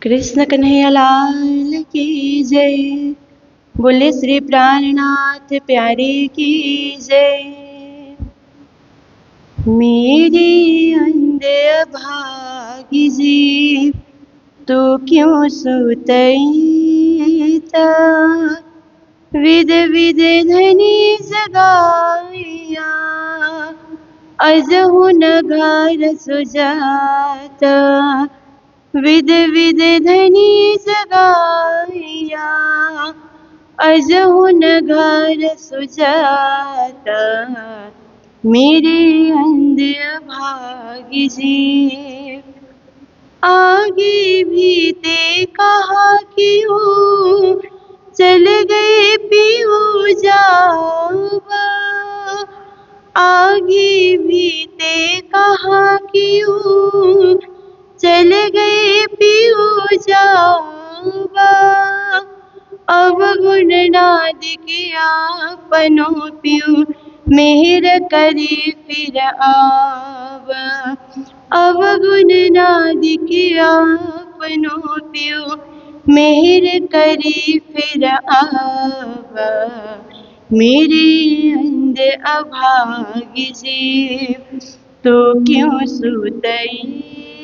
कृष्ण कन्हैया लाल की जय। बोले श्री प्राणनाथ प्यारे की जय। मेरी अंधे भागी जीव तो क्यों सुतईता, विध विध धनी जगाया अजहु नगर सुजाता। विध विध धनी जगाया अजहु नगर सुजाता। मेरे अंधे भागी जीव आगे भी ते कहा क्यों चल गए पियो जावा। आगे भी ते कहा क्यों चल गए पियो जावा। अब गुणनाद किया पनो पियो मेहर करे फिर आवा। अब गुणनाद किया पनो पियो मेहर करे फिर आवा। मेरे अंधे अभागी जीव तो क्यों सुतईता,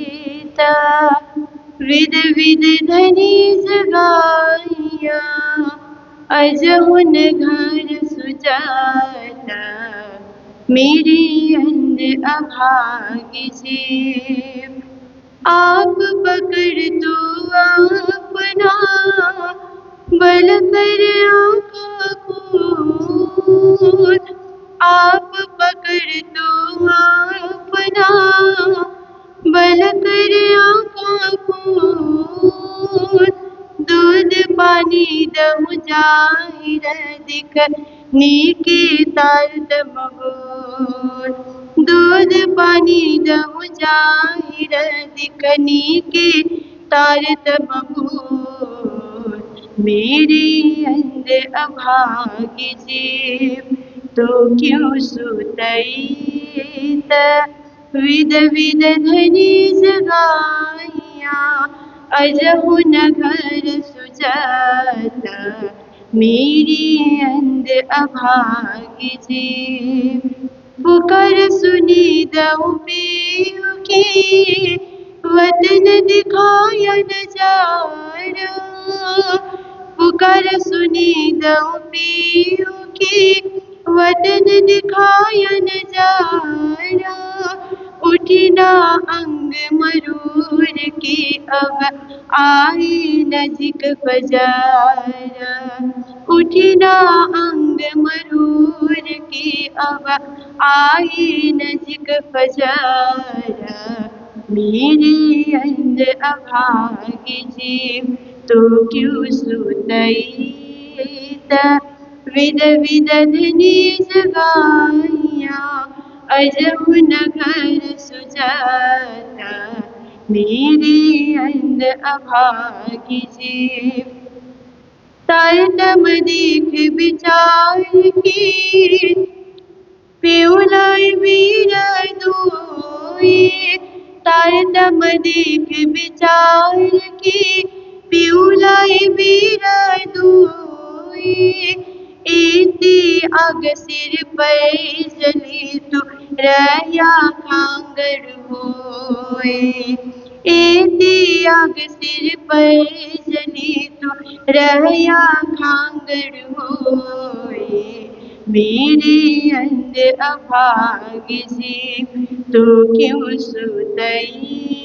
विध विध धनी जगाया अजहुन घर सुजाता। मेरी अंधे अभागी जीव आप पकड़ तो अपना बल कर आँखों खोल। आप पकड़ तो अपना बल कर आँखों खोल। दूध पानी दहु जाहिर दिख नीके तार तमगोल। दूध पानी दहु जाहिर दिख नीके तार तमगोल। मेरे अंधे अभागी जीव तो क्यों सुतईता, विध विध धनी जगाया अजहु नगर सुजाता। मेरी अंधे अभागी जीव पुकार सुनी दहु पियो की वतन दिखाया नजारा। पुकार सुनी दहु पियो की वतन दिखाया नजारा। उठना अंग मरूर की अब आई नजिक बजारा। उठना अंग मरूर की अब आई नजिक बजारा। मेरे अंधे अभागी जीव तो क्यों सुतईता, विध विध धनी जगाया अजहु नगर सुजाता। मेरे अंधे अभागी जीव तारतम देख विचार की पिउलाई वीर दोई। तारतम देख विचार की पिउलाई वीर दोई। इति अग सिर पर जली तू रया खांगर होए। इति अग सिर पर जली तू रया खांगर होए। मेरे अंधे अभागी जीव तो क्यों सुतईता,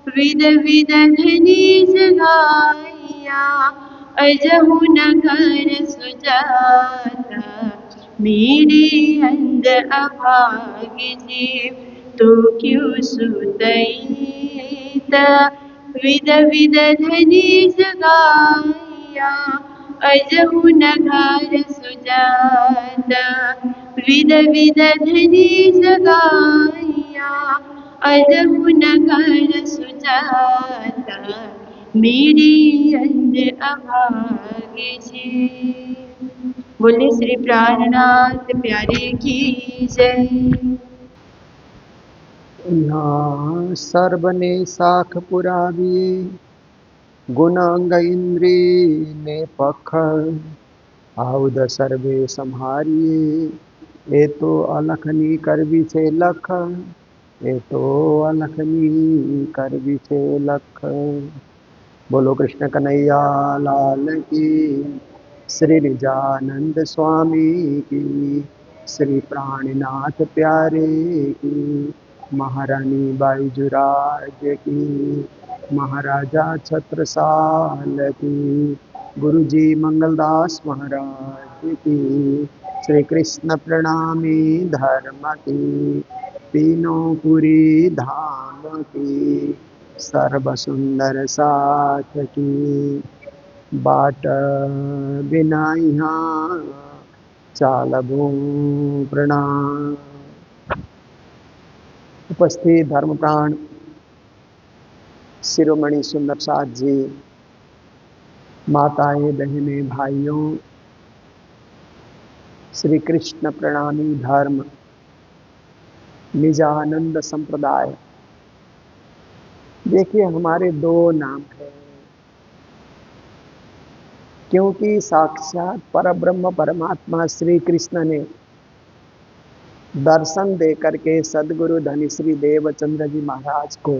विध विध धनी जगाया अजहु नगर सुजाता। मेरे अंधे अभागी जीव तो क्यों सुतईता, विध विध धनी जगाया अजहु नगर सुजाता। विध विध धनी जगाया अजहु नगर सुजाता। मेरी अंधे अभागी जीव। बोले श्री प्राणनाथ प्यारे की जय। यहाँ सर्वने साख पुराविए, गुणांग इंद्री ने पख, आउद सर्वे संहारिए, ए तो अलखनी करबी से लख, ए तो अलखनी करबी से लख। बोलो कृष्ण कन्हैया लाल की, श्री निजानंद स्वामी की, श्री प्राणनाथ प्यारे की, महारानी बाईजुराज की, महाराजा छत्रसाल की, गुरुजी मंगलदास महाराज की, श्री कृष्ण प्रणामी धर्म की, तीनों पुरी धाम की, सर्व सुंदर साथ की, बाट बिना यहाँ चालबू प्रणाम। उपस्थित धर्म प्राण शिरोमणि सुंदर साथ जी, माताएं बहनें भाइयों, श्री कृष्ण प्रणामी धर्म निजानंद संप्रदाय। देखिए हमारे दो नाम हैं, क्योंकि साक्षात परब्रह्म परमात्मा श्री कृष्ण ने दर्शन दे करके सदगुरु धनिश्री देवचंद्र जी महाराज को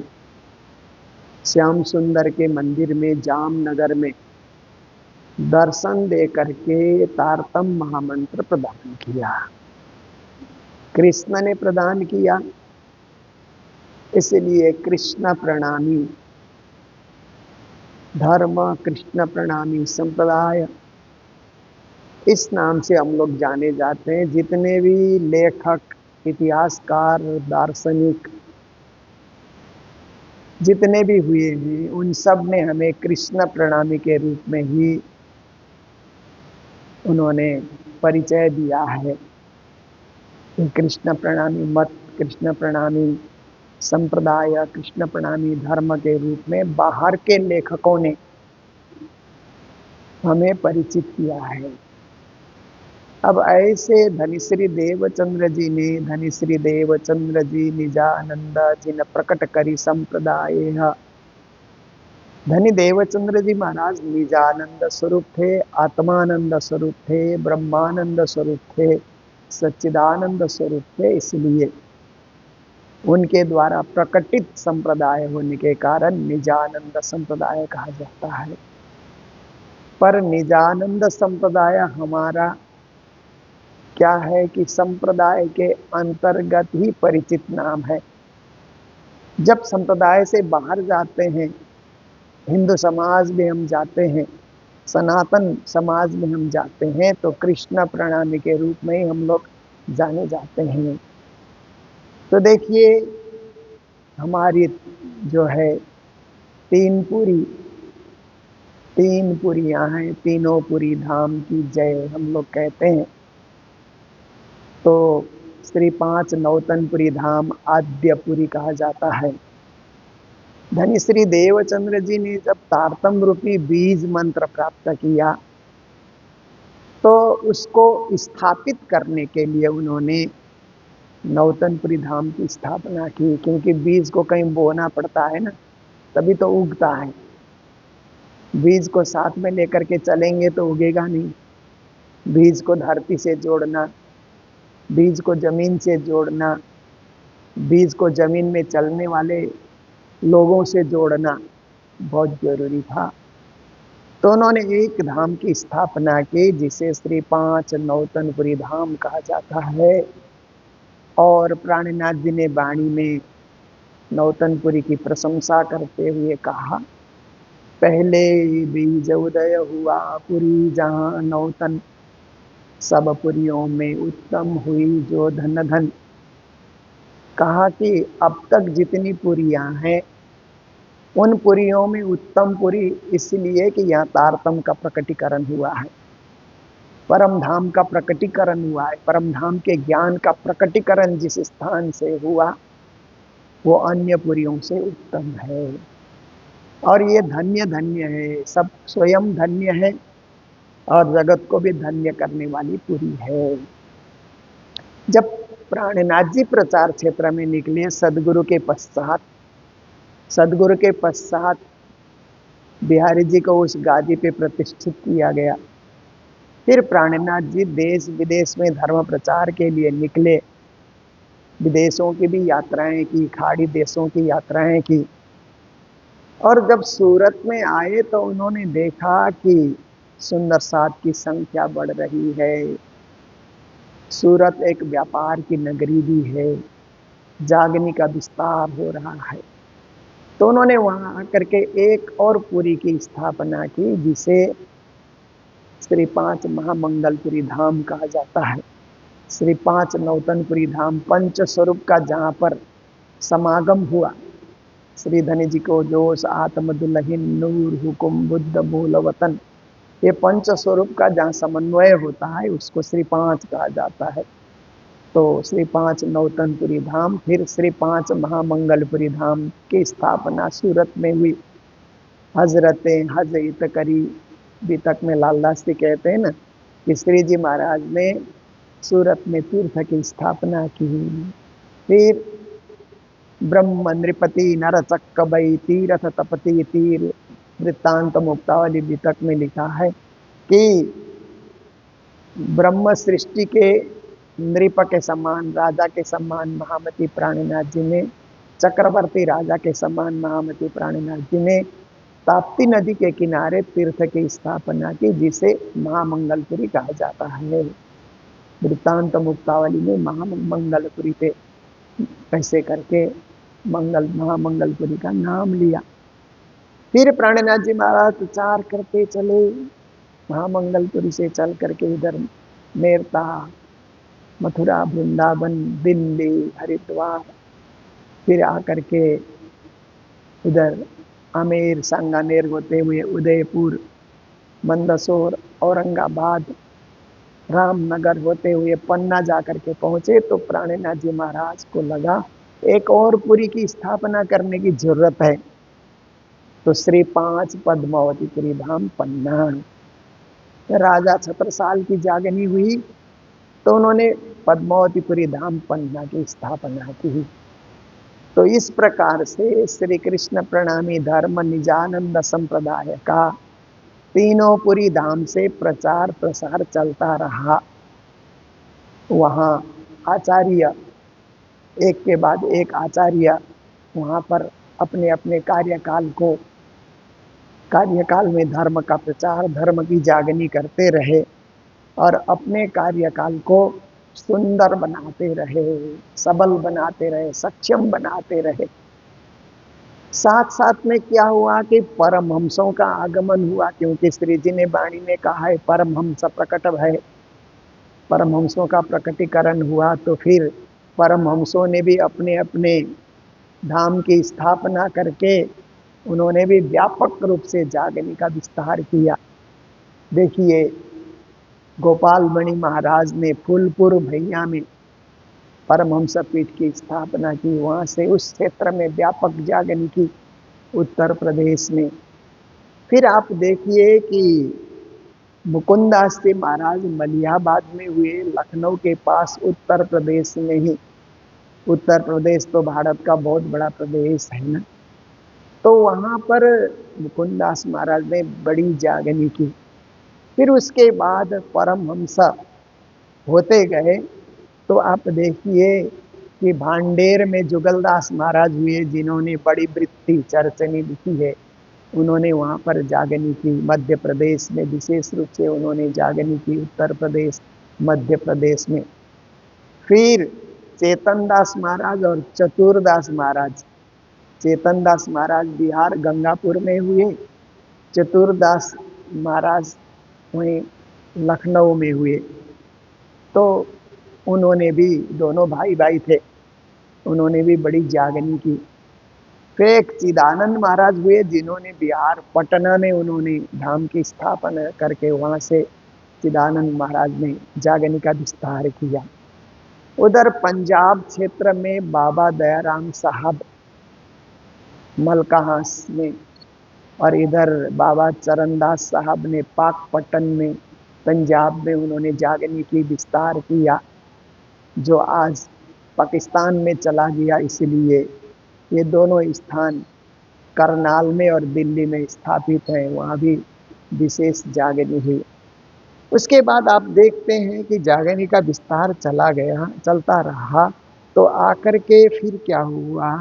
श्याम सुंदर के मंदिर में जामनगर में दर्शन दे करके तारतम महामंत्र प्रदान किया। कृष्ण ने प्रदान किया, इसलिए कृष्ण प्रणामी धर्म, कृष्ण प्रणामी संप्रदाय, इस नाम से हम लोग जाने जाते हैं। जितने भी लेखक, इतिहासकार, दार्शनिक जितने भी हुए हैं, उन सब ने हमें कृष्ण प्रणामी के रूप में ही उन्होंने परिचय दिया है। कृष्ण प्रणामी मत, कृष्ण प्रणामी संप्रदाय, कृष्ण प्रणामी धर्म के रूप में बाहर के लेखकों ने हमें परिचित किया है। अब ऐसे धनिश्री देवचंद्र जी ने, धनिश्री देवचंद्र जी निजानंद जिन प्रकट करी संप्रदाय। धनी देवचंद्र जी महाराज निजानंद स्वरूप थे, आत्मानंद स्वरूप थे, ब्रह्मानंद स्वरूप थे, सच्चिदानंद स्वरूप थे। इसलिए उनके द्वारा प्रकटित संप्रदाय होने के कारण निजानंद संप्रदाय कहा जाता है। पर निजानंद संप्रदाय हमारा क्या है कि संप्रदाय के अंतर्गत ही परिचित नाम है। जब संप्रदाय से बाहर जाते हैं, हिंदू समाज में हम जाते हैं, सनातन समाज में हम जाते हैं, तो कृष्ण प्रणामी के रूप में ही हम लोग जाने जाते हैं। तो देखिए हमारी जो है तीन पुरियां हैं, तीनों पुरी धाम की जय हम लोग कहते हैं। तो श्री पांच नौतनपुरी धाम आद्यपुरी कहा जाता है। धनिश्री देवचंद्र जी ने जब तारतम रूपी बीज मंत्र प्राप्त किया, तो उसको स्थापित करने के लिए उन्होंने नौतनपुरी धाम की स्थापना की। क्योंकि बीज को कहीं बोना पड़ता है ना, तभी तो उगता है। बीज को साथ में लेकर के चलेंगे तो उगेगा नहीं। बीज को धरती से जोड़ना, बीज को जमीन से जोड़ना, बीज को जमीन में चलने वाले लोगों से जोड़ना बहुत जरूरी था। तो उन्होंने एक धाम की स्थापना की, जिसे श्री पांच नौतनपुरी धाम कहा जाता है। और प्राणनाथ जी ने वाणी में नौतनपुरी की प्रशंसा करते हुए कहा, पहले बीज उदय हुआ पुरी जहां नौतन, सब पुरियों में उत्तम हुई जो धन धन। कहा कि अब तक जितनी पुरियां हैं, उन पुरियों में उत्तम पुरी इसलिए कि यहाँ तारतम का प्रकटीकरण हुआ है, परम धाम का प्रकटीकरण हुआ है। परम धाम के ज्ञान का प्रकटीकरण जिस स्थान से हुआ, वो अन्य पुरियों से उत्तम है। और ये धन्य धन्य है, सब स्वयं धन्य है और जगत को भी धन्य करने वाली पुरी है। जब प्राणनाथ जी प्रचार क्षेत्र में निकले। सदगुरु के पश्चात बिहारी जी को उस गादी पे प्रतिष्ठित किया गया। फिर प्राणनाथ जी देश विदेश में धर्म प्रचार के लिए निकले। विदेशों की भी यात्राएं की, खाड़ी देशों की यात्राएं की। और जब सूरत में आए तो उन्होंने देखा कि सुंदर साध की संख्या बढ़ रही है। सूरत एक व्यापार की नगरी भी है, जागनी का विस्तार हो रहा है। तो उन्होंने वहां आकर के एक और पुरी की स्थापना की, जिसे श्री 5 महामंगलपुरी धाम कहा जाता है। श्री 5 नौतनपुरी धाम पंच स्वरूप का जहाँ पर समागम हुआ, श्री धनी जी को जोश आत्म दुल्हिन नूर हुकुम बुद्ध मूल वतन, ये पंच स्वरूप का जहाँ समन्वय होता है उसको श्री 5 कहा जाता है। तो श्री 5 नौतनपुरी धाम, फिर श्री 5 महामंगलपुरी धाम की स्थापना सूरत में हुई। हजरत हज इत करी भी तक में लालदास जी कहते हैं ना कि श्री जी महाराज ने सूरत में तीर्थ की स्थापना की। फिर ब्रह्म नृपति नर चक्कबई तीर्थ तपति तीर वृत्तांत मुक्तावली वितक में लिखा है कि ब्रह्म सृष्टि के नृप के समान, राजा के समान महामती प्राणनाथ जी ने, चक्रवर्ती राजा के समान महामती प्राणनाथ जी ने ताप्ती नदी के किनारे तीर्थ की स्थापना की, जिसे महामंगलपुरी कहा जाता है। वृत्तांत मुक्तावली में महामंगलपुरी पे ऐसे करके महामंगलपुरी का नाम लिया। फिर प्राणनाथ जी महाराज प्रचार करते चले, महामंगलपुरी से चल करके इधर मेरता, मथुरा, वृंदावन, दिल्ली, हरिद्वार, फिर आकर के इधर आमेर, सांगानेर होते हुए उदयपुर, मंदसौर, औरंगाबाद, रामनगर होते हुए पन्ना जाकर के पहुंचे। तो प्राणनाथ जी महाराज को लगा एक और पुरी की स्थापना करने की जरूरत है। तो श्री 5 पद्मावतीपुरी धाम पन्ना, राजा छत्रसाल की जागनी हुई तो उन्होंने पद्मावतीपुरी धाम पन्ना की स्थापना की। तो इस प्रकार से श्री कृष्ण प्रणामी धर्म निजानंद संप्रदाय का तीनों पुरी धाम से प्रचार प्रसार चलता रहा। वहाँ आचार्य, एक के बाद एक आचार्य वहाँ पर अपने अपने कार्यकाल में धर्म का प्रचार, धर्म की जागनी करते रहे और अपने कार्यकाल को सुंदर बनाते रहे, सबल बनाते रहे, सक्षम बनाते रहे। साथ साथ में क्या हुआ कि परमहंसों का आगमन हुआ, क्योंकि श्री जी ने वाणी में कहा है परमहंस प्रकट है। परमहंसों का प्रकटीकरण हुआ तो फिर परमहंसों ने भी अपने अपने धाम की स्थापना करके उन्होंने भी व्यापक रूप से जागनी का विस्तार किया। देखिए, गोपाल मणि महाराज ने फूलपुर भैया में परमहंस पीठ की स्थापना की, वहां से उस क्षेत्र में व्यापक जागनी की, उत्तर प्रदेश में। फिर आप देखिए कि मुकुंदास जी महाराज मलिहाबाद में हुए, लखनऊ के पास उत्तर प्रदेश में ही। उत्तर प्रदेश तो भारत का बहुत बड़ा प्रदेश है ना, तो वहां पर मुकुंदास महाराज ने बड़ी जागनी की। फिर उसके बाद परमहंस होते गए तो आप देखिए कि भांडेर में जुगलदास महाराज हुए, जिन्होंने बड़ी वृत्ति चरचनी लिखी है। उन्होंने वहाँ पर जागनी की। मध्य प्रदेश में विशेष रूप से उन्होंने जागनी की, उत्तर प्रदेश, मध्य प्रदेश में। फिर चेतनदास महाराज और चतुरदास महाराज, चेतनदास महाराज बिहार गंगापुर में हुए, चतुरदास महाराज वहीं लखनऊ में हुए। तो उन्होंने भी, दोनों भाई भाई थे, उन्होंने भी बड़ी जागनी की। फिर एक चिदानंद महाराज हुए, जिन्होंने बिहार पटना में उन्होंने धाम की स्थापना करके वहां से चिदानंद महाराज ने जागनी का विस्तार किया। उधर पंजाब क्षेत्र में बाबा दयाराम साहब मलकाहास में, और इधर बाबा चरणदास साहब ने पाकपट्टन में पंजाब में उन्होंने जागनी की विस्तार किया, जो आज पाकिस्तान में चला गया, इसलिए ये दोनों स्थान करनाल में और दिल्ली में स्थापित हैं, वहाँ भी विशेष जागनी हुई। उसके बाद आप देखते हैं कि जागनी का विस्तार चलता रहा, तो आकर के फिर क्या हुआ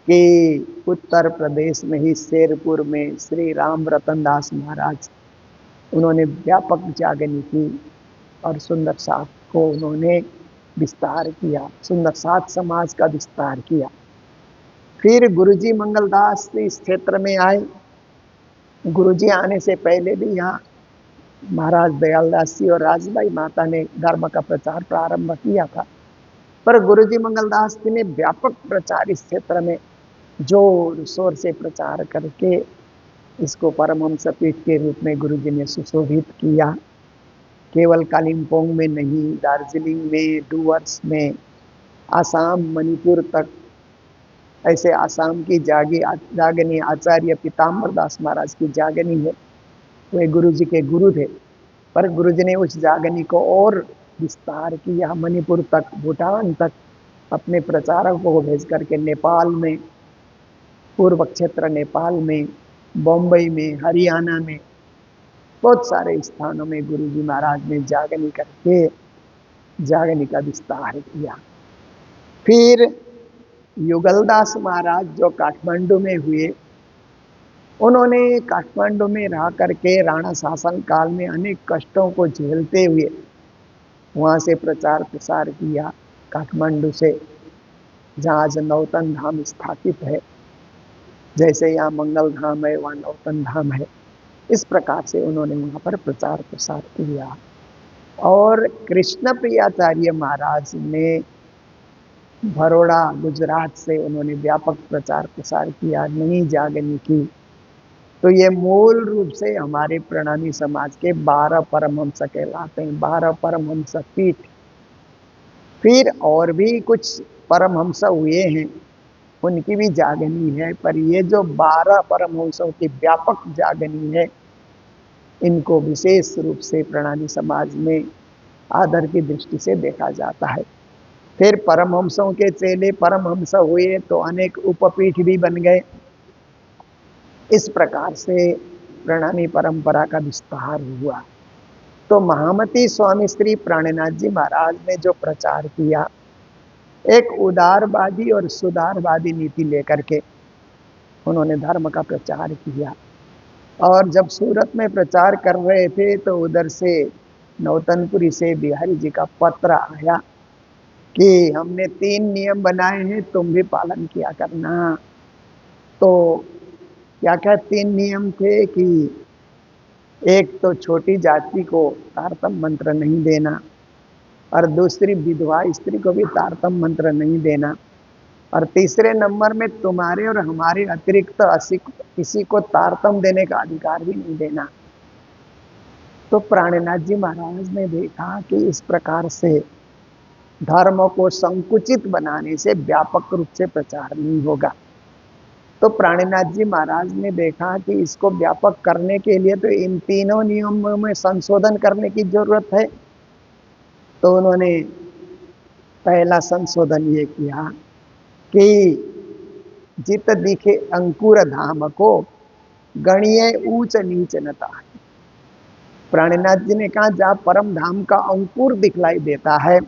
कि उत्तर प्रदेश में ही शेरपुर में श्री राम रतन दास महाराज, उन्होंने व्यापक जागनी की और सुंदर साथ को उन्होंने विस्तार किया, सुंदर साथ समाज का विस्तार किया। फिर गुरुजी मंगलदास इस क्षेत्र में आए। गुरुजी आने से पहले भी यहाँ महाराज दयालदास जी और राजबाई माता ने धर्म का प्रचार प्रारंभ किया था, पर गुरुजी मंगलदास जी ने व्यापक प्रचार इस क्षेत्र में जोर शोर से प्रचार करके इसको परमहंस पीठ के रूप में गुरुजी ने सुशोभित किया। केवल कालिम्पोंग में नहीं, दार्जिलिंग में, डुवर्स में, आसाम, मणिपुर तक ऐसे आसाम की जागनी आचार्य पीताम्बर दास महाराज की जागनी है, वे गुरुजी के गुरु थे, पर गुरुजी ने उस जागनी को और विस्तार किया, मणिपुर तक, भूटान तक अपने प्रचारकों को भेज करके नेपाल में, पूर्व क्षेत्र नेपाल में, बम्बई में, हरियाणा में, बहुत सारे स्थानों में गुरुजी महाराज ने जागनी करके जागनी का विस्तार किया। फिर युगलदास महाराज जो काठमांडू में हुए, उन्होंने काठमांडू में रह करके राणा शासन काल में अनेक कष्टों को झेलते हुए वहाँ से प्रचार प्रसार किया। काठमांडू से जहाँ आज नौतन धाम स्थापित है, जैसे यहाँ मंगल धाम है वहाँ नौतन धाम है, इस प्रकार से उन्होंने वहाँ पर प्रचार प्रसार किया। और कृष्ण प्रियाचार्य महाराज ने बड़ौदा गुजरात से उन्होंने व्यापक प्रचार प्रसार किया, नई जागनी की। तो ये मूल रूप से हमारे प्रणामी समाज के 12 परमहंस कहलाते हैं, 12 परमहंस पीठ। फिर और भी कुछ परमहंस हुए हैं, उनकी भी जागनी है, पर ये जो 12 परमहंसों की व्यापक जागनी है, इनको विशेष रूप से प्रणामी समाज में आदर की दृष्टि से देखा जाता है। फिर परमहंसों के चेले परमहंस हुए तो अनेक उपपीठ भी बन गए। इस प्रकार से प्रणामी परंपरा का विस्तार हुआ। तो महामती स्वामी श्री प्राणनाथ जी महाराज ने जो प्रचार किया, एक उदारवादी और सुधारवादी नीति लेकर के उन्होंने धर्म का प्रचार किया। और जब सूरत में प्रचार कर रहे थे तो उधर से नौतनपुरी से बिहारी जी का पत्र आया कि हमने 3 नियम बनाए हैं, तुम भी पालन किया करना। तो क्या क्या 3 नियम थे कि एक तो छोटी जाति को तारतम मंत्र नहीं देना, और दूसरी विधवा स्त्री को भी तारतम मंत्र नहीं देना, और तीसरे नंबर में तुम्हारे और हमारे अतिरिक्त किसी को तारतम देने का अधिकार भी नहीं देना। तो प्राणनाथ जी महाराज ने देखा कि इस प्रकार से धर्म को संकुचित बनाने से व्यापक रूप से प्रचार नहीं होगा। तो प्राणनाथ जी महाराज ने देखा कि इसको व्यापक करने के लिए तो इन तीनों नियमों में संशोधन करने की जरूरत है। तो उन्होंने पहला संशोधन ये किया कि जित दिखे अंकुर धाम को गणीय ऊंच नीच न ताहि। प्राणनाथ जी ने कहा जहाँ परम धाम का अंकुर दिखलाई देता है,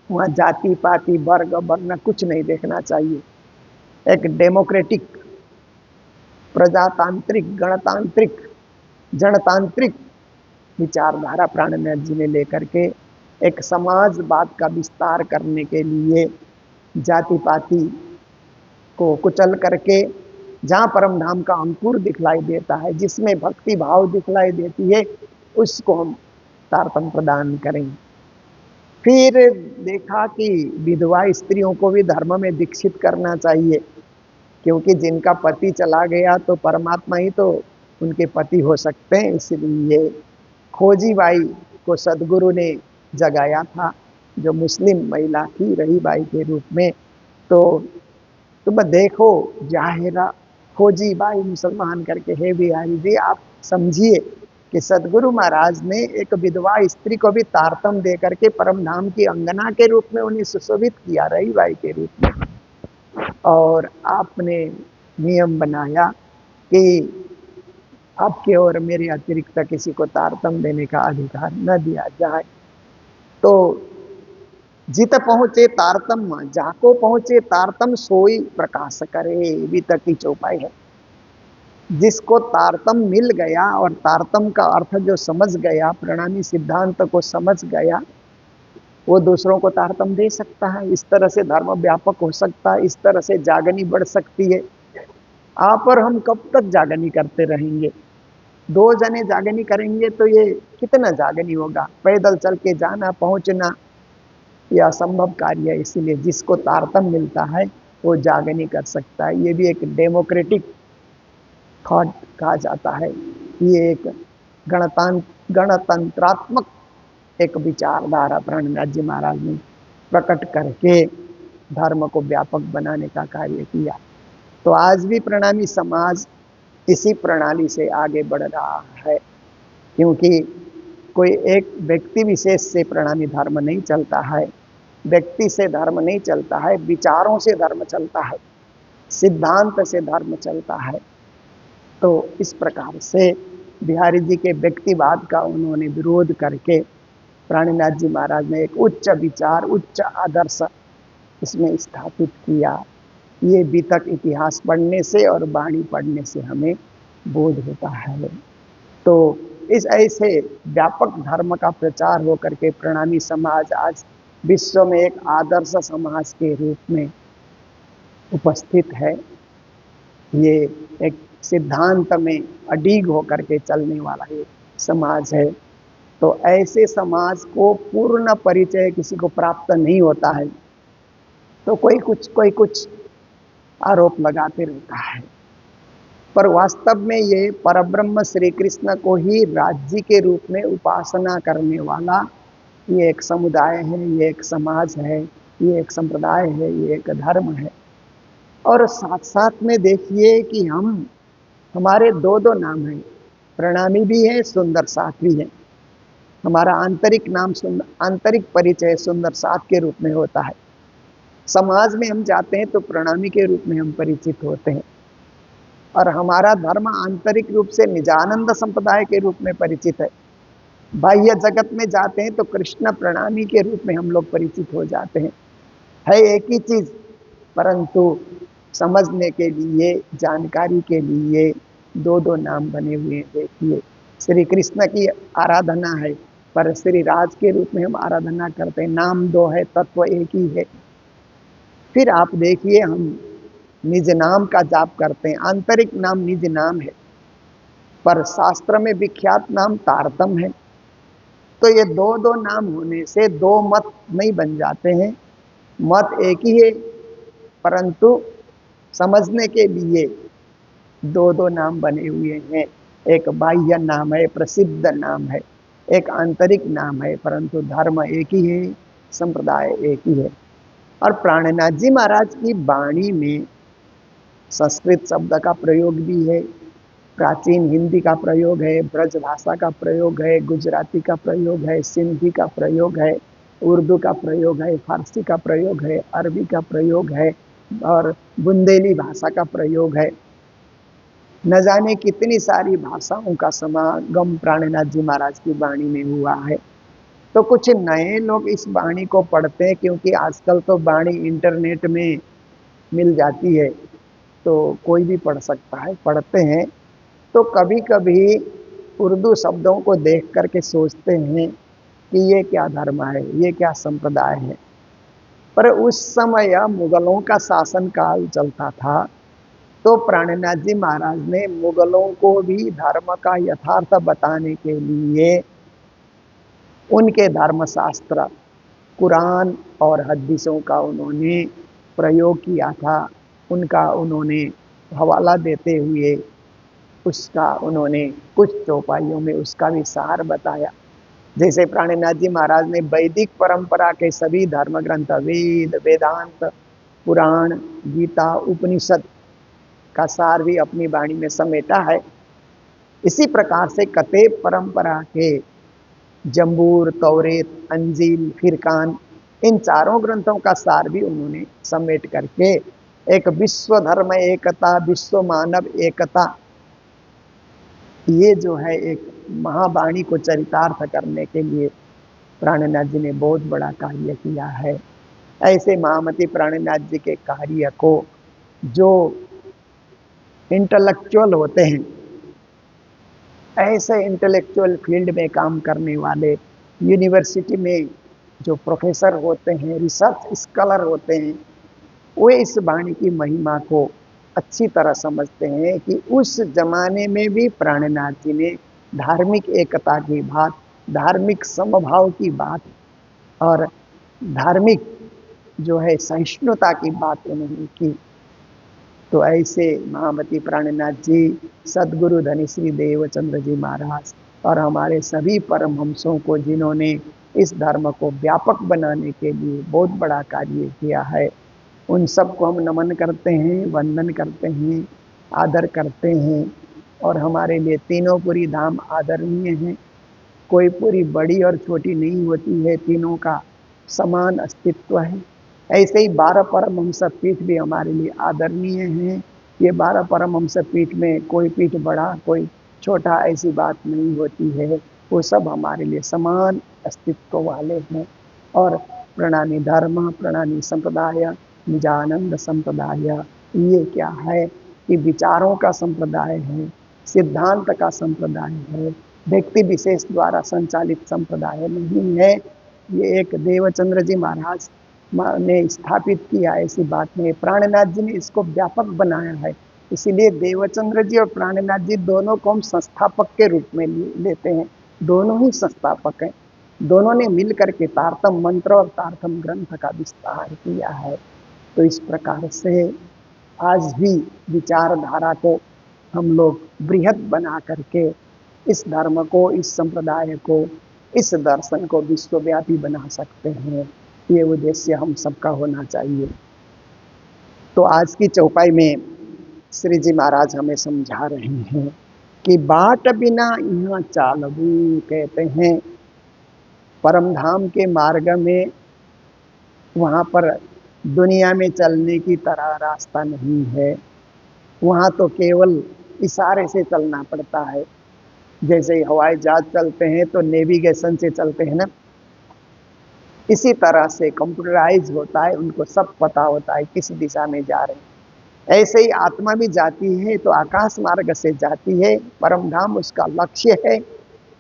वहाँ जाति पाति वर्ग वर्ण कुछ नहीं देखना चाहिए। एक डेमोक्रेटिक, प्रजातांत्रिक, गणतांत्रिक, जनतांत्रिक विचारधारा प्राणनाथ जी ने लेकर के एक समाजवाद का विस्तार करने के लिए जाति पाति को कुचल करके जहाँ परम धाम का अंकुर दिखलाई देता है, जिसमें भक्ति भाव दिखलाई देती है, उसको हम तारतम प्रदान करें। फिर देखा कि विधवा स्त्रियों को भी धर्म में दीक्षित करना चाहिए, क्योंकि जिनका पति चला गया तो परमात्मा ही तो उनके पति हो सकते हैं। इसलिए खोजीबाई को सदगुरु ने जगाया था, जो मुस्लिम महिला थी रहीबाई के रूप में। तो तुम देखो जाहिरा खोजीबाई मुसलमान करके, हे बिहारी जी आप समझिए कि सदगुरु महाराज ने एक विधवा स्त्री को भी तारतम दे करके परम धाम की अंगना के रूप में उन्हें सुशोभित किया, रही बाई के रूप में। और आपने नियम बनाया कि आपके और मेरे अतिरिक्त किसी को तारतम देने का अधिकार न दिया जाए। तो जित पहुंचे तारतम जाको पहुंचे तारतम सोई प्रकाश करे, भी तक की चौपाई है। जिसको तारतम मिल गया और तारतम का अर्थ जो समझ गया, प्रणामी सिद्धांत को समझ गया, वो दूसरों को तारतम दे सकता है। इस तरह से धर्म व्यापक हो सकता है, इस तरह से जागनी बढ़ सकती है। आप और हम कब तक जागनी करते रहेंगे? 2 जने जागनी करेंगे तो ये कितना जागनी होगा? पैदल चल के जाना पहुंचना यह असंभव कार्य है। इसीलिए जिसको तारतम मिलता है वो जागनी कर सकता है। ये भी एक डेमोक्रेटिक थॉट कहा जाता है। ये एक गणतंत्रात्मक एक विचारधारा प्राणनाथ जी महाराज ने प्रकट करके धर्म को व्यापक बनाने का कार्य किया। तो आज भी प्रणामी समाज इसी प्रणाली से आगे बढ़ रहा है, क्योंकि कोई एक व्यक्ति विशेष से प्रणामी धर्म नहीं चलता है, व्यक्ति से धर्म नहीं चलता है, विचारों से धर्म चलता है, सिद्धांत से धर्म चलता है। तो इस प्रकार से बिहारी जी के व्यक्तिवाद का उन्होंने विरोध करके प्राणनाथ जी महाराज ने एक उच्च विचार, उच्च आदर्श इसमें स्थापित किया। ये बीतक इतिहास पढ़ने से और वाणी पढ़ने से हमें बोध होता है। तो इस ऐसे व्यापक धर्म का प्रचार होकर के प्रणामी समाज आज विश्व में एक आदर्श समाज के रूप में उपस्थित है। ये एक सिद्धांत में अडिग होकर के चलने वाला ये समाज है। तो ऐसे समाज को पूर्ण परिचय किसी को प्राप्त नहीं होता है, तो कोई कुछ आरोप लगाते रहता है। पर वास्तव में ये परब्रह्म श्री कृष्ण को ही राज्य के रूप में उपासना करने वाला ये एक समुदाय है, ये एक समाज है, ये एक संप्रदाय है, ये एक धर्म है। और साथ साथ में देखिए कि हमारे 2 नाम हैं, प्रणामी भी है, सुंदर साथ भी है। हमारा आंतरिक नाम आंतरिक परिचय सुंदर साथ के रूप में होता है। समाज में हम जाते हैं तो प्रणामी के रूप में हम परिचित होते हैं, और हमारा धर्म आंतरिक रूप से निजानंद संप्रदाय के रूप में परिचित है। बाह्य जगत में जाते हैं तो कृष्ण प्रणामी के रूप में हम लोग परिचित हो जाते हैं। है एक ही चीज, परंतु समझने के लिए, जानकारी के लिए 2 नाम बने हुए हैं। देखिए, श्री कृष्ण की आराधना है, पर श्री राज के रूप में हम आराधना करते हैं। नाम 2 है, तत्व एक ही है। फिर आप देखिए, हम निज नाम का जाप करते हैं, आंतरिक नाम निज नाम है, पर शास्त्र में विख्यात नाम तारतम है। तो ये 2 नाम होने से 2 मत नहीं बन जाते हैं, मत एक ही है, परंतु समझने के लिए 2 नाम बने हुए हैं। एक बाह्य नाम है, प्रसिद्ध नाम है, एक आंतरिक नाम है, परंतु धर्म एक ही है, संप्रदाय एक ही है। और प्राणनाथ जी महाराज की वाणी में संस्कृत शब्द का प्रयोग भी है, प्राचीन हिंदी का प्रयोग है, ब्रज भाषा का प्रयोग है, गुजराती का प्रयोग है, सिंधी का प्रयोग है, उर्दू का प्रयोग है, फारसी का प्रयोग है, अरबी का प्रयोग है, और बुंदेली भाषा का प्रयोग है। न जाने कितनी सारी भाषाओं का समागम प्राणनाथ जी महाराज की वाणी में हुआ है। तो कुछ नए लोग इस वाणी को पढ़ते हैं, क्योंकि आजकल तो वाणी इंटरनेट में मिल जाती है, तो कोई भी पढ़ सकता है, पढ़ते हैं। तो कभी कभी उर्दू शब्दों को देख करके सोचते हैं कि ये क्या धर्म है, ये क्या संप्रदाय है। पर उस समय मुगलों का शासन काल चलता था, तो प्राणनाथ जी महाराज ने मुगलों को भी धर्म का यथार्थ बताने के लिए उनके धर्मशास्त्र कुरान और हदीसों का उन्होंने प्रयोग किया था। उनका उन्होंने हवाला देते हुए उसका उन्होंने कुछ चौपाइयों में उसका भी सार बताया। जैसे प्राणनाथ जी महाराज ने वैदिक परंपरा के सभी धर्म ग्रंथ, वेद, वेदांत, पुराण, गीता, उपनिषद का सार भी अपनी वाणी में समेटा है। इसी प्रकार से कतेब परंपरा के जंबूर, तौरेत, अंजील, फिरकान, इन चारों ग्रंथों का सार भी उन्होंने समेट करके एक विश्व धर्म एकता, विश्व मानव एकता, ये जो है एक महावाणी को चरितार्थ करने के लिए प्राणनाथ जी ने बहुत बड़ा कार्य किया है। ऐसे महामती प्राणनाथ जी के कार्य को जो इंटेलेक्चुअल होते हैं, ऐसे इंटेलेक्चुअल फील्ड में काम करने वाले, यूनिवर्सिटी में जो प्रोफेसर होते हैं, रिसर्च स्कॉलर होते हैं, वे इस वाणी की महिमा को अच्छी तरह समझते हैं कि उस जमाने में भी प्राणनाथ जी ने धार्मिक एकता की बात, धार्मिक समभाव की बात और धार्मिक जो है सहिष्णुता की बात उन्होंने की। तो ऐसे महामती प्राणनाथ जी, सदगुरु धनी श्री देवचंद्र जी महाराज और हमारे सभी परमहंसों को, जिन्होंने इस धर्म को व्यापक बनाने के लिए बहुत बड़ा कार्य किया है, उन सबको हम नमन करते हैं, वंदन करते हैं, आदर करते हैं। और हमारे लिए तीनों पुरी धाम आदरणीय हैं। कोई पुरी बड़ी और छोटी नहीं होती है, तीनों का समान अस्तित्व है। ऐसे ही 12 परमहंस पीठ भी हमारे लिए आदरणीय हैं। ये 12 परमहंस पीठ में कोई पीठ बड़ा कोई छोटा ऐसी बात नहीं होती है, वो सब हमारे लिए समान अस्तित्व वाले हैं। और प्रणामी धर्म, प्रणामी संप्रदाय, निजानंद संप्रदाय, ये क्या है कि विचारों का संप्रदाय है, सिद्धांत का संप्रदाय है, व्यक्ति विशेष द्वारा संचालित संप्रदाय नहीं है। ये एक देवचंद्र जी महाराज ने स्थापित किया, ऐसी बात नहीं। प्राणनाथ जी ने इसको व्यापक बनाया है, इसीलिए देवचंद्र जी और प्राणनाथ जी दोनों को हम संस्थापक के रूप में लेते हैं। दोनों ही संस्थापक हैं, दोनों ने मिलकर के तारतम मंत्र और तारतम ग्रंथ का विस्तार किया है। तो इस प्रकार से आज भी विचारधारा को हम लोग बृहद बना करके इस धर्म को, इस संप्रदाय को, इस दर्शन को विश्वव्यापी बना सकते हैं। ये उद्देश्य हम सबका होना चाहिए। तो आज की चौपाई में श्री जी महाराज हमें समझा रहे हैं कि बाट बिना यहाँ चालबू, कहते हैं परम धाम के मार्ग में वहाँ पर दुनिया में चलने की तरह रास्ता नहीं है। वहाँ तो केवल इशारे से चलना पड़ता है। जैसे हवाई जहाज चलते हैं तो नेविगेशन से चलते हैं ना, इसी तरह से कंप्यूटराइज होता है, उनको सब पता होता है किस दिशा में जा रहे हैं। ऐसे ही आत्मा भी जाती है तो आकाश मार्ग से जाती है, परम धाम उसका लक्ष्य है।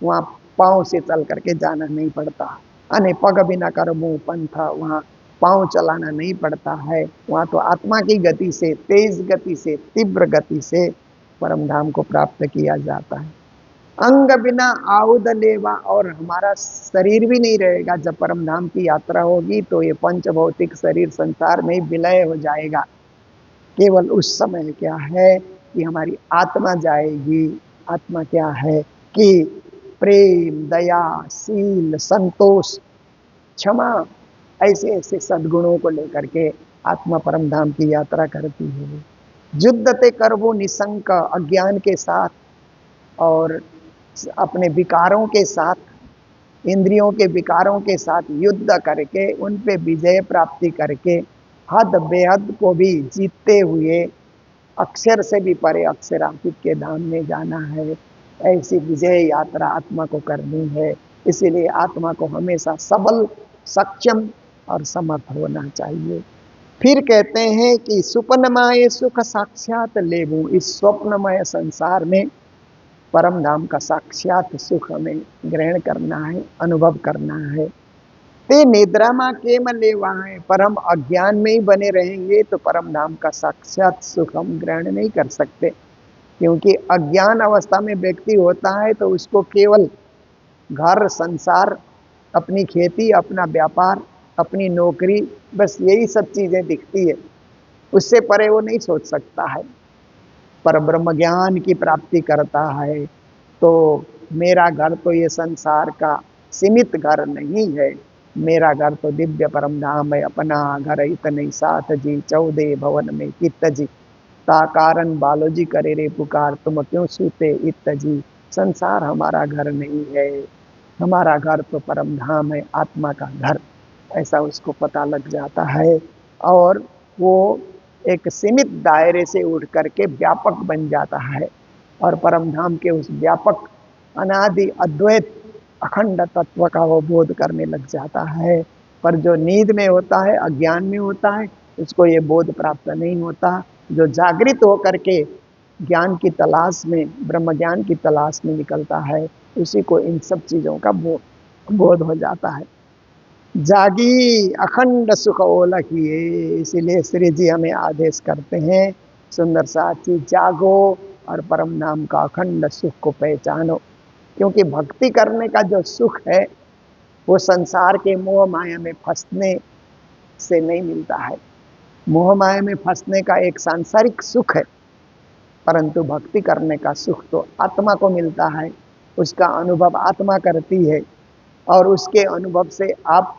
वहाँ पाँव से चल करके जाना नहीं पड़ता, अने पग बिना करमु पंथ, वहाँ पाँव चलाना नहीं पड़ता है। वहाँ तो आत्मा की गति से, तेज गति से, तीव्र गति से परम धाम को प्राप्त किया जाता है। अंग बिना आउद लेवा, और हमारा शरीर भी नहीं रहेगा। जब परम धाम की यात्रा होगी तो ये पंच भौतिक शरीर संसार में विलय हो जाएगा। केवल उस समय क्या है कि हमारी आत्मा जाएगी। आत्मा क्या है कि प्रेम, दया, शील, संतोष, क्षमा, ऐसे ऐसे सद्गुणों को लेकर के आत्मा परम धाम की यात्रा करती है। युद्धते करबो निशंक, अज्ञान के साथ और अपने विकारों के साथ, इंद्रियों के विकारों के साथ युद्ध करके उन पे विजय प्राप्ति करके हद बेहद को भी जीतते हुए अक्षर से भी परे अक्षरातीत के धाम में जाना है। ऐसी विजय यात्रा आत्मा को करनी है। इसीलिए आत्मा को हमेशा सबल, सक्षम और समर्थ होना चाहिए। फिर कहते हैं कि सुपनमय सुख साक्षात लेबू, इस स्वप्नमय संसार में परम धाम का साक्षात सुख हमें ग्रहण करना है, अनुभव करना है। ते निद्रा मा केम लेवा है, पर हम अज्ञान में ही बने रहेंगे तो परम धाम का साक्षात सुख हम ग्रहण नहीं कर सकते। क्योंकि अज्ञान अवस्था में व्यक्ति होता है तो उसको केवल घर, संसार, अपनी खेती, अपना व्यापार, अपनी नौकरी, बस यही सब चीजें दिखती है। उससे परे वो नहीं सोच सकता है। पर ब्रह्म ज्ञान की प्राप्ति करता है तो मेरा घर तो ये संसार का सीमित घर नहीं है, मेरा घर तो दिव्य परम धाम है। अपना घर इतने साथ जी, 14 भवन में कित जी। ताकारण बालोजी करे रे पुकार, तुम क्यों सूते इत्तजी। संसार हमारा घर नहीं है, हमारा घर तो परम धाम है, आत्मा का घर, ऐसा उसको पता लग जाता है। और वो एक सीमित दायरे से उठ करके व्यापक बन जाता है और परम धाम के उस व्यापक अनादि अद्वैत अखंड तत्व का वो बोध करने लग जाता है। पर जो नींद में होता है, अज्ञान में होता है, उसको ये बोध प्राप्त नहीं होता। जो जागृत होकर के ज्ञान की तलाश में, ब्रह्म ज्ञान की तलाश में निकलता है, उसी को इन सब चीजों का बोध हो जाता है। जागी अखंड सुख ओलखिए, इसीलिए श्री जी हमें आदेश करते हैं, सुंदर साथी जागो और परम नाम का अखंड सुख को पहचानो। क्योंकि भक्ति करने का जो सुख है वो संसार के मोह माया में फंसने से नहीं मिलता है। मोह माया में फंसने का एक सांसारिक सुख है, परंतु भक्ति करने का सुख तो आत्मा को मिलता है, उसका अनुभव आत्मा करती है और उसके अनुभव से आप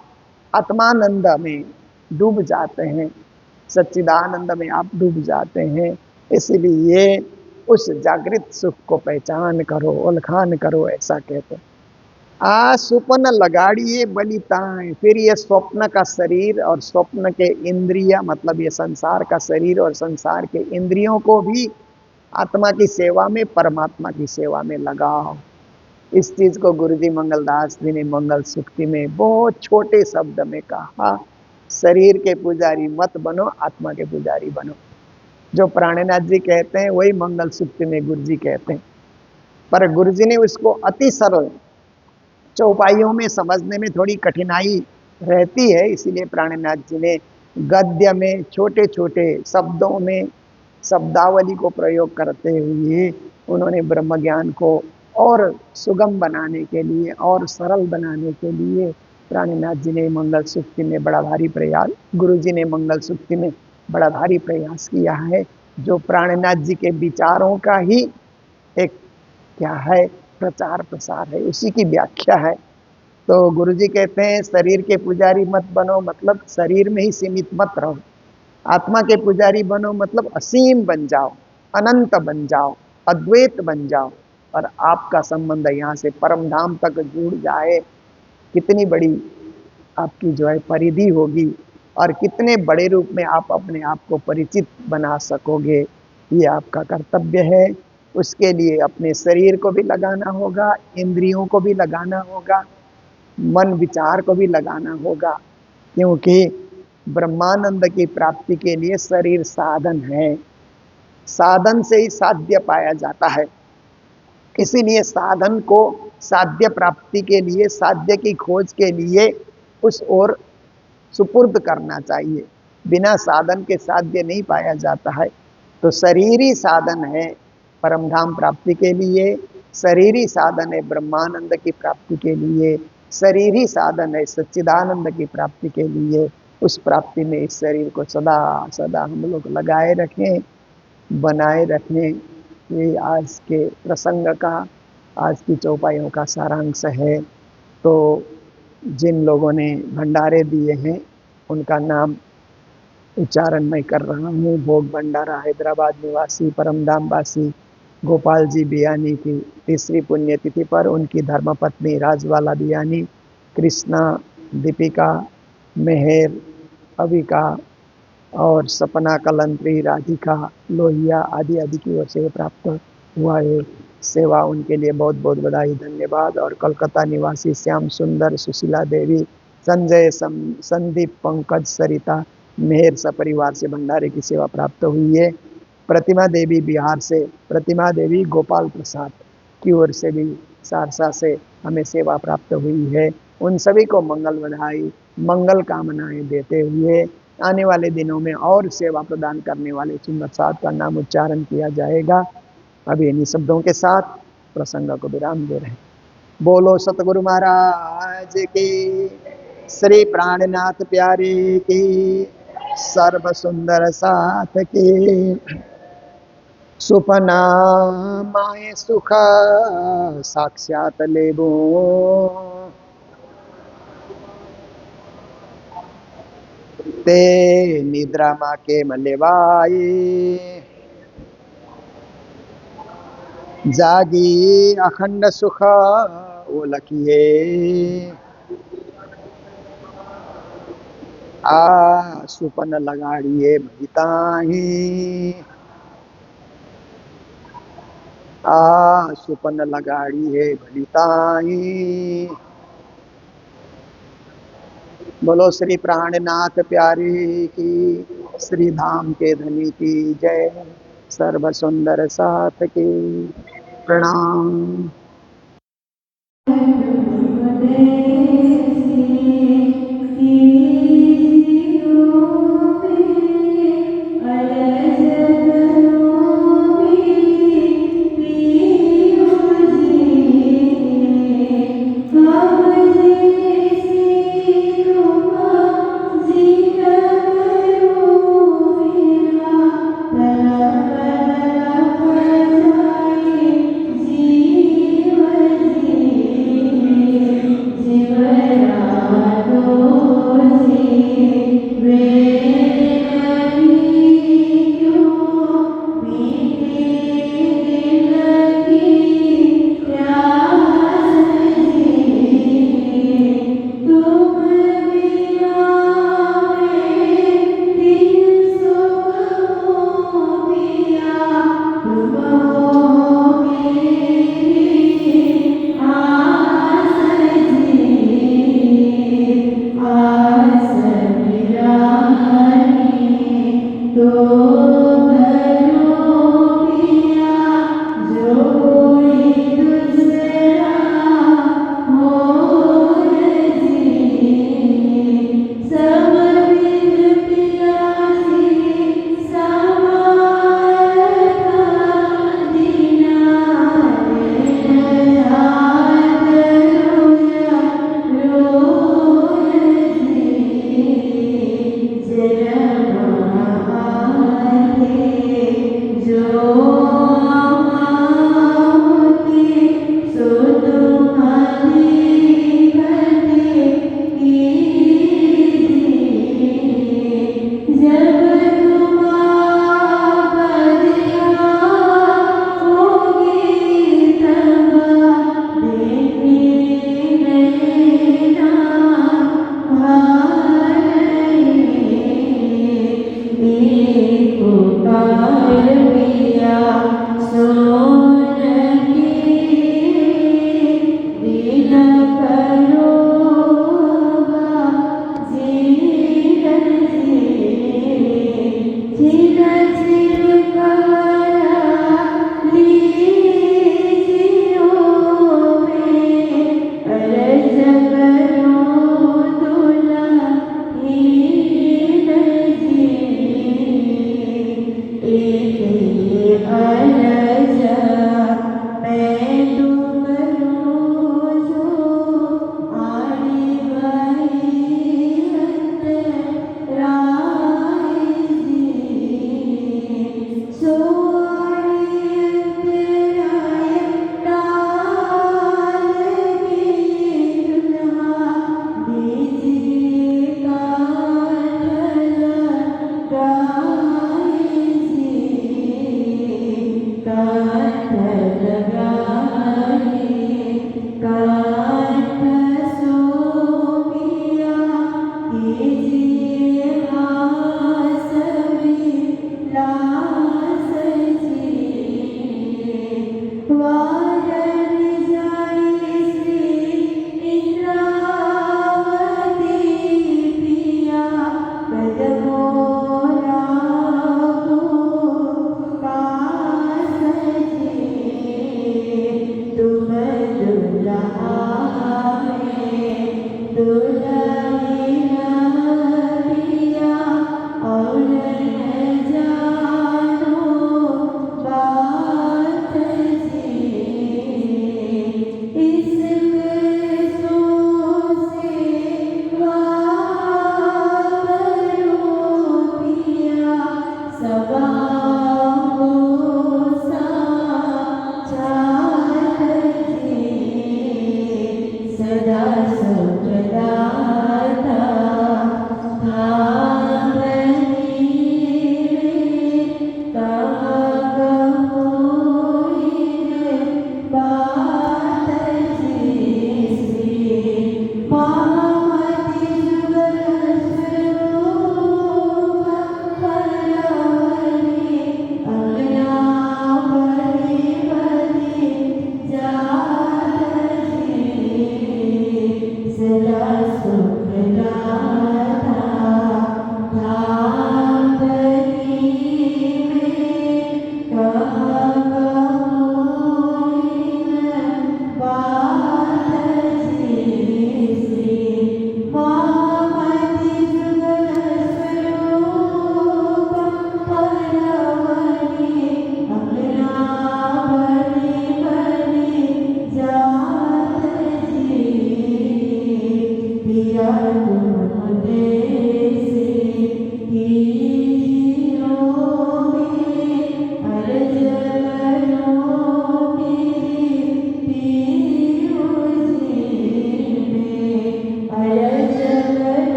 आत्मानंद में डूब जाते हैं, सच्चिदानंद में आप डूब जाते हैं। इसीलिए उस जागृत सुख को पहचान करो, उल्खान करो, ऐसा कहते हैं। स्वप्न लगाड़िए बलिताएं, फिर ये स्वप्न का शरीर और स्वप्न के इंद्रिय, मतलब ये संसार का शरीर और संसार के इंद्रियों को भी आत्मा की सेवा में, परमात्मा की सेवा में लगाओ। इस चीज को गुरु जी मंगलदास जी ने मंगल सुक्ति में बहुत छोटे शब्द में कहा, शरीर के पुजारी मत बनो, आत्मा के पुजारी बनो। जो प्राणनाथ जी कहते हैं वही मंगल सुक्ति में गुरु जी कहते हैं, पर गुरु जी ने उसको अति सरल चौपाइयों में समझने में थोड़ी कठिनाई रहती है, इसीलिए प्राणनाथ जी ने गद्य में छोटे छोटे शब्दों में शब्दावली को प्रयोग करते हुए उन्होंने ब्रह्म ज्ञान को और सुगम बनाने के लिए और सरल बनाने के लिए प्राणनाथ जी ने मंगल सुक्ति में बड़ा भारी प्रयास, गुरु जी ने मंगल सुक्ति में बड़ा भारी प्रयास किया है, जो प्राणनाथ जी के विचारों का ही एक क्या है, प्रचार प्रसार है, उसी की व्याख्या है। तो गुरुजी कहते हैं शरीर के पुजारी मत बनो, मतलब शरीर में ही सीमित मत रहो। आत्मा के पुजारी बनो, मतलब असीम बन जाओ, अनंत बन जाओ, अद्वैत बन जाओ और आपका संबंध यहाँ से परम धाम तक जुड़ जाए। कितनी बड़ी आपकी जो है परिधि होगी और कितने बड़े रूप में आप अपने आप को परिचित बना सकोगे, ये आपका कर्तव्य है। उसके लिए अपने शरीर को भी लगाना होगा, इंद्रियों को भी लगाना होगा, मन विचार को भी लगाना होगा, क्योंकि ब्रह्मानंद की प्राप्ति के लिए शरीर साधन है, साधन से ही साध्य पाया जाता है। इसीलिए साधन को साध्य प्राप्ति के लिए, साध्य की खोज के लिए उस ओर सुपुर्द करना चाहिए। बिना साधन के साध्य नहीं पाया जाता है। तो शरीरी साधन है परम धाम प्राप्ति के लिए, शरीरी साधन है ब्रह्मानंद की प्राप्ति के लिए, शरीरी साधन है सच्चिदानंद की प्राप्ति के लिए। उस प्राप्ति में इस शरीर को सदा सदा हम लोग लगाए रखें, बनाए रखें। ये आज के प्रसंग का, आज की चौपाइयों का सारांश है। तो जिन लोगों ने भंडारे दिए हैं उनका नाम उच्चारण मैं कर रहा हूँ। भोग भंडारा हैदराबाद निवासी परमधाम वासी गोपाल जी बियानी की तीसरी पुण्यतिथि पर उनकी धर्मपत्नी राजवाला बियानी, कृष्णा, दीपिका, मेहर, अविका और सपना कलंत्री, राधिका लोहिया आदि आदि की ओर से प्राप्त हुआ है। सेवा उनके लिए बहुत बहुत बधाई, धन्यवाद। और कलकत्ता निवासी श्याम सुंदर, सुशीला देवी, संजय, संदीप, पंकज, सरिता, मेहर सपरिवार से भंडारे की सेवा प्राप्त हुई है। प्रतिमा देवी बिहार से, प्रतिमा देवी गोपाल प्रसाद की ओर से भी सहरसा से हमें सेवा प्राप्त हुई है। उन सभी को मंगल बधाई, मंगल कामनाएं देते हुए आने वाले दिनों में और सेवा प्रदान करने वाले सुंदर साथ का नाम उच्चारण किया जाएगा। अभी इन्हीं शब्दों के साथ प्रसंग को विराम दे रहे हैं। बोलो सतगुरु महाराज की, श्री प्राणनाथ प्यारे की, सर्व सुंदर साथ की, सुपना माए सुख साक्षात लेबो, ते निद्रा मा के मलेवाए, जागी अखंड सुख ओलखिए, आ सुपन लगाड़िए भीताही, आ सुपन लगाड़िए भलिताही। बोलो श्री प्राणनाथ प्यारी की, श्री धाम के धनी की जय, सर्व सुंदर साथ की प्रणाम।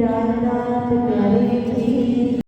जाता